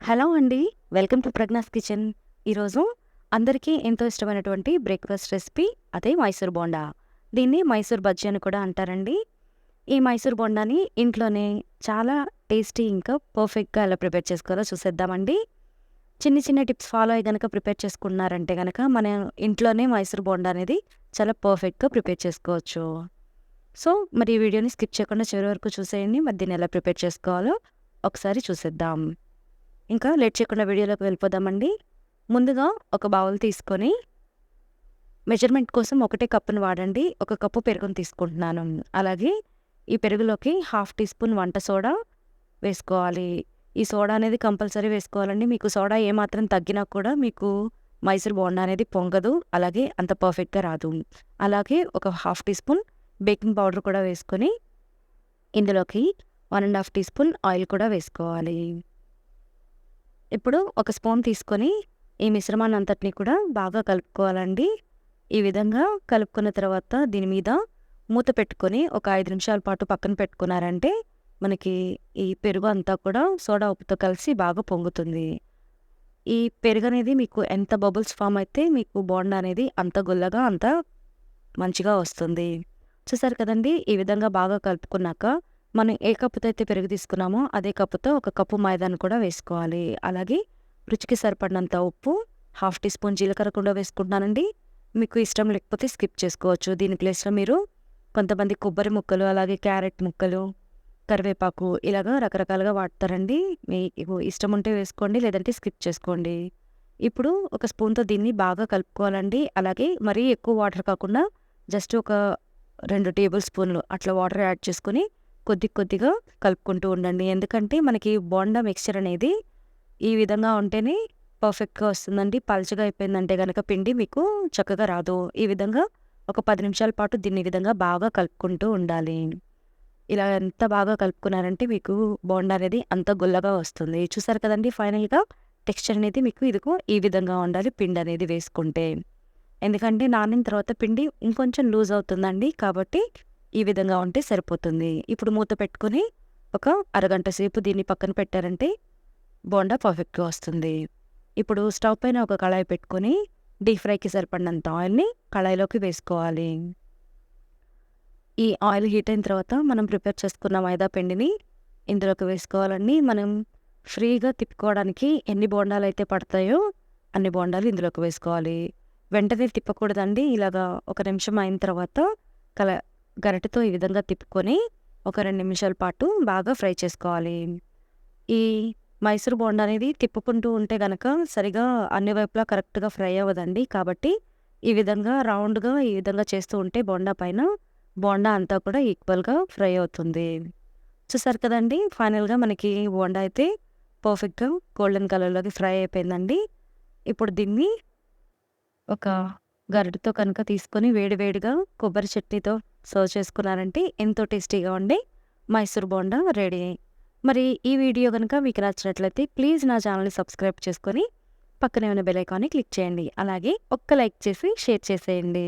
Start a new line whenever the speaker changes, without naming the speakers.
Hello అండి. Welcome to Pragna's kitchen. ఈరోజు అందరికీ ఎంతో ఇష్టమైనటువంటి బ్రేక్‌ఫాస్ట్ రెసిపీ అదే మైసూర్ బోండా. దీన్ని మైసూర్ బజ్జీ అని కూడా అంటారండి. ఈ మైసూర్ బోండాని ఇంట్లోనే చాలా టేస్టీ ఇంకా పర్ఫెక్ట్‌గా ఎలా ప్రిపేర్ చేసుకోవాలో చూసేద్దామండి. చిన్ని చిన్న టిప్స్ ఫాలో అయ్యి గనక ప్రిపేర్ చేసుకున్నారంటే గనక మన ఇంట్లోనే మైసూర్ బోండా అనేది చాలా పర్ఫెక్ట్‌గా ప్రిపేర్ చేసుకోవచ్చు. సో, మరి ఈ వీడియోని స్కిప్ చేయకుండా చివరి వరకు చూసేయండి. మరి దీన్ని ఎలా ప్రిపేర్ చేసుకోవాలో ఒకసారి చూసేద్దాం. ఇంకా లేట్ చేయకుండా వీడియోలోకి వెళ్ళిపోదామండి. ముందుగా ఒక బౌల్ తీసుకొని మెజర్‌మెంట్ కోసం ఒకటే కప్పుని వాడండి. ఒక కప్పు పెరుగుని తీసుకుంటున్నాను. అలాగే ఈ పెరుగులోకి హాఫ్ టీ స్పూన్ వంట సోడా వేసుకోవాలి. ఈ సోడా అనేది కంపల్సరీ వేసుకోవాలండి. మీకు సోడా ఏమాత్రం తగ్గినా కూడా మీకు మైసూర్ బోండా అనేది పొంగదు. అలాగే అంత పర్ఫెక్ట్‌గా రాదు. అలాగే ఒక half teaspoon baking powder కూడా వేసుకొని ఇందులోకి 1 ½ టీ స్పూన్ ఆయిల్ కూడా వేసుకోవాలి. ఇప్పుడు ఒక స్పూన్ తీసుకొని ఈ మిశ్రమాన్ని అంతటిని కూడా బాగా కలుపుకోవాలండి. ఈ విధంగా కలుపుకున్న తర్వాత దీని మీద మూత పెట్టుకొని ఒక 5 నిమిషాల పాటు పక్కన పెట్టుకున్నారంటే మనకి ఈ పెరుగు అంతా కూడా సోడా ఉప్పుతో కలిసి బాగా పొంగుతుంది. ఈ పెరుగు అనేది మీకు ఎంత బబుల్స్ ఫామ్ అయితే మీకు బోండా అనేది అంత గుల్లగా అంత మంచిగా వస్తుంది. చూసారు కదండీ! ఈ విధంగా బాగా కలుపుకున్నాక మనం ఏ కప్పుతో అయితే పెరుగు తీసుకున్నామో అదే కప్పుతో ఒక కప్పు మైదాను కూడా వేసుకోవాలి. అలాగే రుచికి సరిపడినంత ఉప్పు, హాఫ్ టీ స్పూన్ జీలకర్ర కూడా వేసుకుంటున్నానండి. మీకు ఇష్టం లేకపోతే స్కిప్ చేసుకోవచ్చు. దీని ప్లేస్‌లో మీరు కొంతమంది కొబ్బరి ముక్కలు, అలాగే క్యారెట్ ముక్కలు, కరివేపాకు ఇలాగా రకరకాలుగా వాడతారండి. మీకు ఇష్టం ఉంటే వేసుకోండి, లేదంటే స్కిప్ చేసుకోండి. ఇప్పుడు ఒక స్పూన్‌తో దీన్ని బాగా కలుపుకోవాలండి. అలాగే మరీ ఎక్కువ వాటర్ కాకుండా జస్ట్ ఒక 2 టేబుల్ స్పూన్లు అట్లా వాటర్ యాడ్ చేసుకొని కొద్ది కొద్దిగా కలుపుకుంటూ ఉండండి. ఎందుకంటే మనకి బోండా మిక్స్చర్ అనేది ఈ విధంగా ఉంటేనే పర్ఫెక్ట్‌గా వస్తుందండి. పల్చగా అయిపోయిందంటే గనక పిండి మీకు చక్కగా రాదు. ఈ విధంగా ఒక 10 నిమిషాల పాటు దీన్ని ఈ విధంగా బాగా కలుపుకుంటూ ఉండాలి. ఇలా ఎంత బాగా కలుపుకున్నారంటే మీకు బోండా అనేది అంత గుల్లగా వస్తుంది. చూసారు కదండీ! ఫైనల్‌గా టెక్స్చర్ అనేది మీకు ఇదిగో ఈ విధంగా ఉండాలి పిండి అనేది వేసుకుంటే. ఎందుకంటే నానిన తర్వాత పిండి ఇంకొంచెం లూజ్ అవుతుందండి. కాబట్టి ఈ విధంగా ఉంటే సరిపోతుంది. ఇప్పుడు మూత పెట్టుకొని ఒక అరగంట సేపు దీన్ని పక్కన పెట్టారంటే బోండా పర్ఫెక్ట్‌గా వస్తుంది. ఇప్పుడు స్టవ్ పైన ఒక కళాయి పెట్టుకొని డీప్ ఫ్రైకి సరిపడినంత ఆయిల్‌ని కళాయిలోకి వేసుకోవాలి. ఈ ఆయిల్ హీట్ అయిన తర్వాత మనం ప్రిపేర్ చేసుకున్న మైదా పిండిని ఇందులోకి వేసుకోవాలండి. మనం ఫ్రీగా తిప్పుకోవడానికి ఎన్ని బోండాలైతే పడతాయో అన్ని బోండాలు ఇందులోకి వేసుకోవాలి. వెంటనే తిప్పకూడదండి. ఇలాగా ఒక నిమిషం అయిన తర్వాత కల గరిటెతో ఈ విధంగా తిప్పుకొని ఒక 2 నిమిషాల పాటు బాగా ఫ్రై చేసుకోవాలి. ఈ మైసూర్ బోండా అనేది తిప్పుకుంటూ ఉంటే గనక సరిగా అన్ని వైపులా కరెక్ట్‌గా ఫ్రై అవ్వదండి. కాబట్టి ఈ విధంగా రౌండ్‌గా ఈ విధంగా చేస్తూ ఉంటే బోండా పైన బోండా అంతా కూడా ఈక్వల్‌గా ఫ్రై అవుతుంది. చూసారు కదండీ! ఫైనల్‌గా మనకి బోండా అయితే పర్ఫెక్ట్‌గా గోల్డెన్ కలర్‌లోకి ఫ్రై అయిపోయిందండి. ఇప్పుడు దీన్ని ఒక గరిటెతో కనుక తీసుకొని వేడి వేడిగా కొబ్బరి చట్నీతో సర్వ్ చేసుకున్నారంటే ఎంతో టేస్టీగా ఉండే మైసూర్ బోండా రెడీ. మరి ఈ వీడియో గనుక మీకు నచ్చినట్లయితే ప్లీజ్ నా ఛానల్‌ని సబ్స్క్రైబ్ చేసుకొని పక్కనే ఉన్న బెల్ ఐకాన్‌ని క్లిక్ చేయండి. అలాగే ఒక్క లైక్ చేసి షేర్ చేసేయండి.